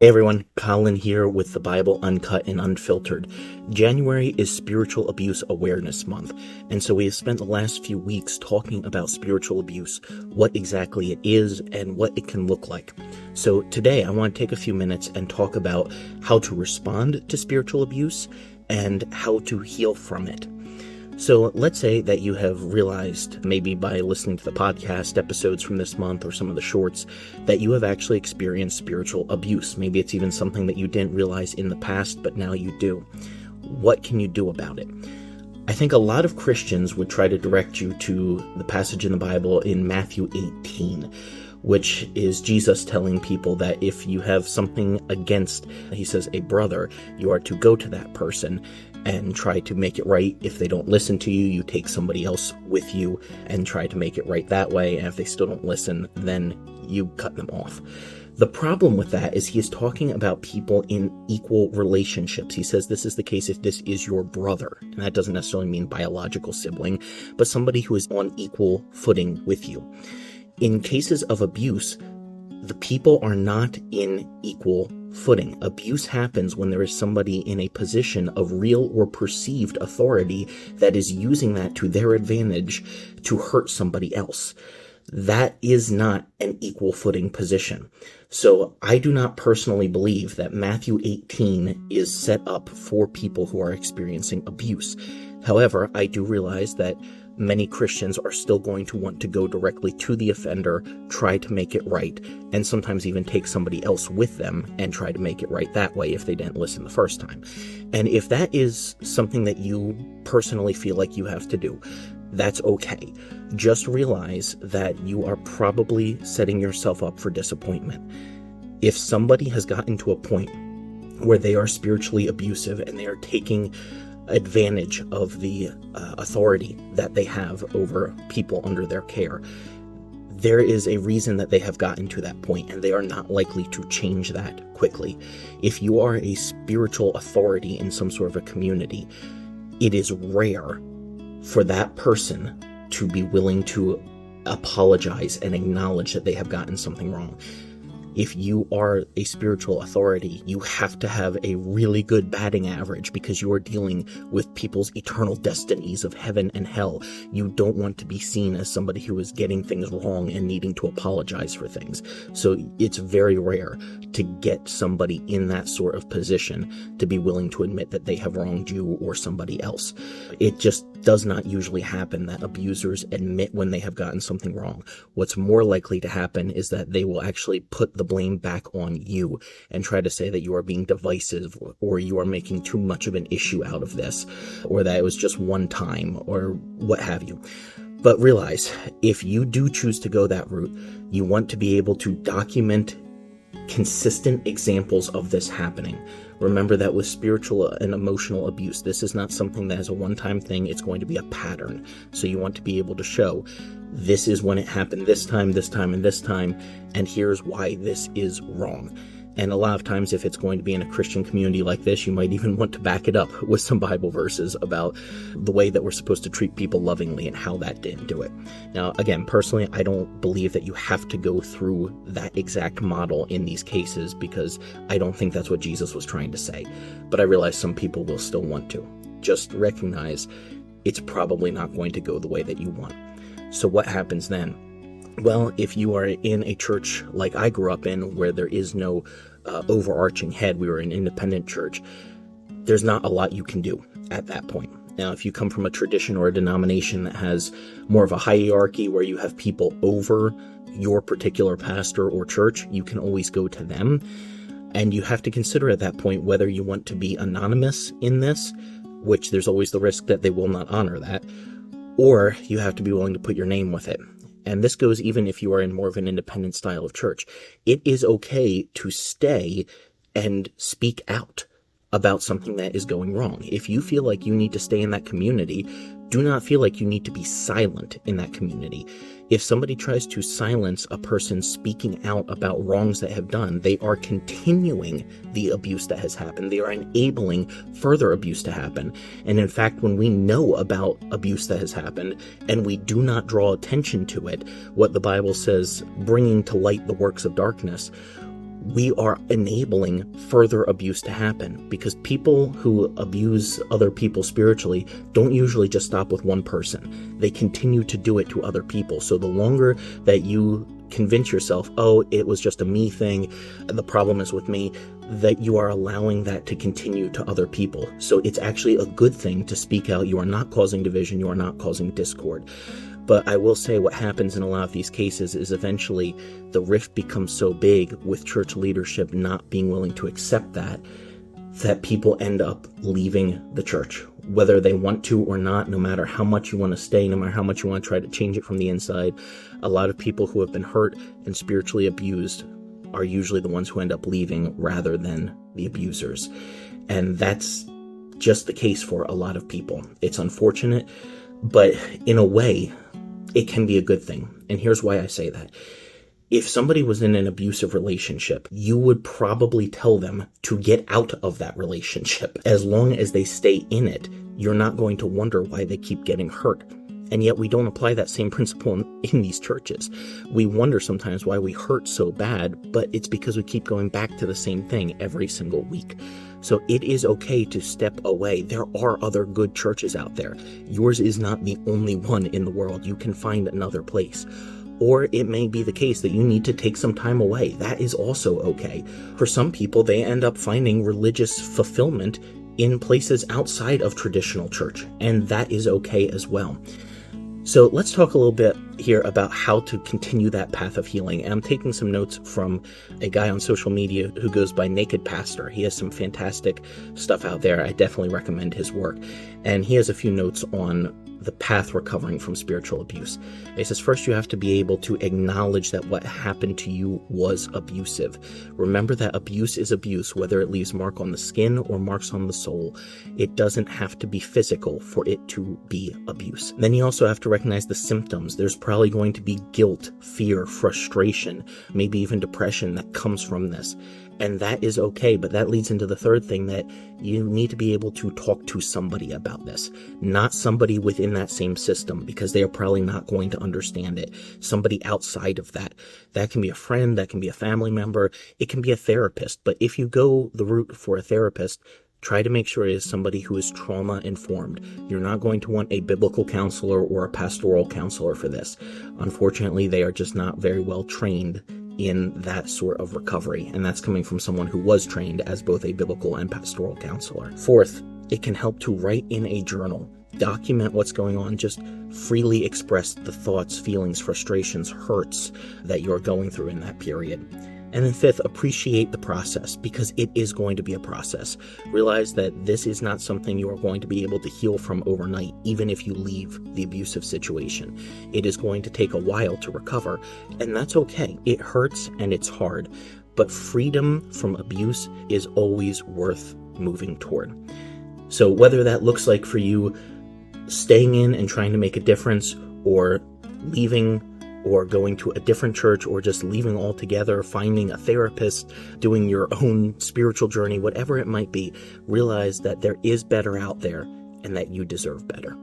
Hey everyone, Colin here with the Bible Uncut and Unfiltered. January is Spiritual Abuse Awareness Month, and so we have spent the last few weeks talking about spiritual abuse, what exactly it is, and what it can look like. So today I want to take a few minutes and talk about how to respond to spiritual abuse and how to heal from it. So let's say that you have realized, maybe by listening to the podcast episodes from this month or some of the shorts, that you have actually experienced spiritual abuse. Maybe it's even something that you didn't realize in the past, but now you do. What can you do about it? I think a lot of Christians would try to direct you to the passage in the Bible in Matthew 18, which is Jesus telling people that if you have something against, he says, a brother, you are to go to that person and try to make it right. If they don't listen to you, you take somebody else with you and try to make it right that way. And if they still don't listen, then you cut them off. The problem with that is he is talking about people in equal relationships. He says this is the case if this is your brother. And that doesn't necessarily mean biological sibling, but somebody who is on equal footing with you. In cases of abuse, the people are not in equal footing. Abuse happens when there is somebody in a position of real or perceived authority that is using that to their advantage to hurt somebody else. That is not an equal footing position. So I do not personally believe that Matthew 18 is set up for people who are experiencing abuse. However, I do realize that many Christians are still going to want to go directly to the offender, try to make it right, and sometimes even take somebody else with them and try to make it right that way if they didn't listen the first time. And if that is something that you personally feel like you have to do, that's okay. Just realize that you are probably setting yourself up for disappointment. If somebody has gotten to a point where they are spiritually abusive and they are taking advantage of the authority that they have over people under their care, there is a reason that they have gotten to that point, and they are not likely to change that quickly. If you are a spiritual authority in some sort of a community, it is rare for that person to be willing to apologize and acknowledge that they have gotten something wrong. If you are a spiritual authority, you have to have a really good batting average because you are dealing with people's eternal destinies of heaven and hell. You don't want to be seen as somebody who is getting things wrong and needing to apologize for things. So it's very rare to get somebody in that sort of position to be willing to admit that they have wronged you or somebody else. It just does not usually happen that abusers admit when they have gotten something wrong. What's more likely to happen is that they will actually put the blame back on you and try to say that you are being divisive or you are making too much of an issue out of this, or that it was just one time or what have you. But realize, if you do choose to go that route, you want to be able to document consistent examples of this happening. Remember that with spiritual and emotional abuse, this is not something that is a one-time thing. It's going to be a pattern. So you want to be able to show this is when it happened this time, and this time, and here's why this is wrong. And a lot of times, if it's going to be in a Christian community like this, you might even want to back it up with some Bible verses about the way that we're supposed to treat people lovingly and how that didn't do it. Now, again, personally, I don't believe that you have to go through that exact model in these cases because I don't think that's what Jesus was trying to say. But I realize some people will still want to. Just recognize it's probably not going to go the way that you want. So what happens then? Well, if you are in a church like I grew up in, where there is no overarching head, we were an independent church, there's not a lot you can do at that point. Now, if you come from a tradition or a denomination that has more of a hierarchy where you have people over your particular pastor or church, you can always go to them. And you have to consider at that point whether you want to be anonymous in this, which there's always the risk that they will not honor that, or you have to be willing to put your name with it. And this goes even if you are in more of an independent style of church. It is okay to stay and speak out about something that is going wrong. If you feel like you need to stay in that community, do not feel like you need to be silent in that community. If somebody tries to silence a person speaking out about wrongs that have done, they are continuing the abuse that has happened. They are enabling further abuse to happen. And in fact, when we know about abuse that has happened and we do not draw attention to it, what the Bible says, bringing to light the works of darkness, we are enabling further abuse to happen, because people who abuse other people spiritually don't usually just stop with one person. They continue to do it to other people. So the longer that you convince yourself, oh, it was just a me thing, the problem is with me, that you are allowing that to continue to other people. So it's actually a good thing to speak out. You are not causing division. You are not causing discord. But I will say what happens in a lot of these cases is eventually the rift becomes so big with church leadership not being willing to accept that people end up leaving the church, whether they want to or not. No matter how much you want to stay, no matter how much you want to try to change it from the inside, a lot of people who have been hurt and spiritually abused are usually the ones who end up leaving rather than the abusers. And that's just the case for a lot of people. It's unfortunate, but in a way, it can be a good thing. And here's why I say that. If somebody was in an abusive relationship, you would probably tell them to get out of that relationship. As long as they stay in it, you're not going to wonder why they keep getting hurt. And yet we don't apply that same principle in these churches. We wonder sometimes why we hurt so bad, but it's because we keep going back to the same thing every single week. So it is okay to step away. There are other good churches out there. Yours is not the only one in the world. You can find another place. Or it may be the case that you need to take some time away. That is also okay. For some people, they end up finding religious fulfillment in places outside of traditional church, and that is okay as well. So let's talk a little bit here about how to continue that path of healing. And I'm taking some notes from a guy on social media who goes by Naked Pastor. He has some fantastic stuff out there. I definitely recommend his work. And he has a few notes on the path recovering from spiritual abuse. He says, first, you have to be able to acknowledge that what happened to you was abusive. Remember that abuse is abuse, whether it leaves mark on the skin or marks on the soul. It doesn't have to be physical for it to be abuse. Then you also have to recognize the symptoms. There's probably going to be guilt, fear, frustration, maybe even depression that comes from this. And that is okay, but that leads into the third thing, that you need to be able to talk to somebody about this, not somebody within that same system, because they are probably not going to understand it. Somebody outside of that. That can be a friend, that can be a family member, it can be a therapist. But if you go the route for a therapist, try to make sure it is somebody who is trauma informed. You're not going to want a biblical counselor or a pastoral counselor for this. Unfortunately, they are just not very well trained in that sort of recovery, and that's coming from someone who was trained as both a biblical and pastoral counselor. Fourth, it can help to write in a journal. Document what's going on. Just freely express the thoughts, feelings, frustrations, hurts that you're going through in that period. And then fifth, appreciate the process, because it is going to be a process. Realize that this is not something you are going to be able to heal from overnight, even if you leave the abusive situation. It is going to take a while to recover, and that's okay. It hurts and it's hard, but freedom from abuse is always worth moving toward. So whether that looks like for you staying in and trying to make a difference, or leaving, or going to a different church, or just leaving altogether, finding a therapist, doing your own spiritual journey, whatever it might be, realize that there is better out there and that you deserve better.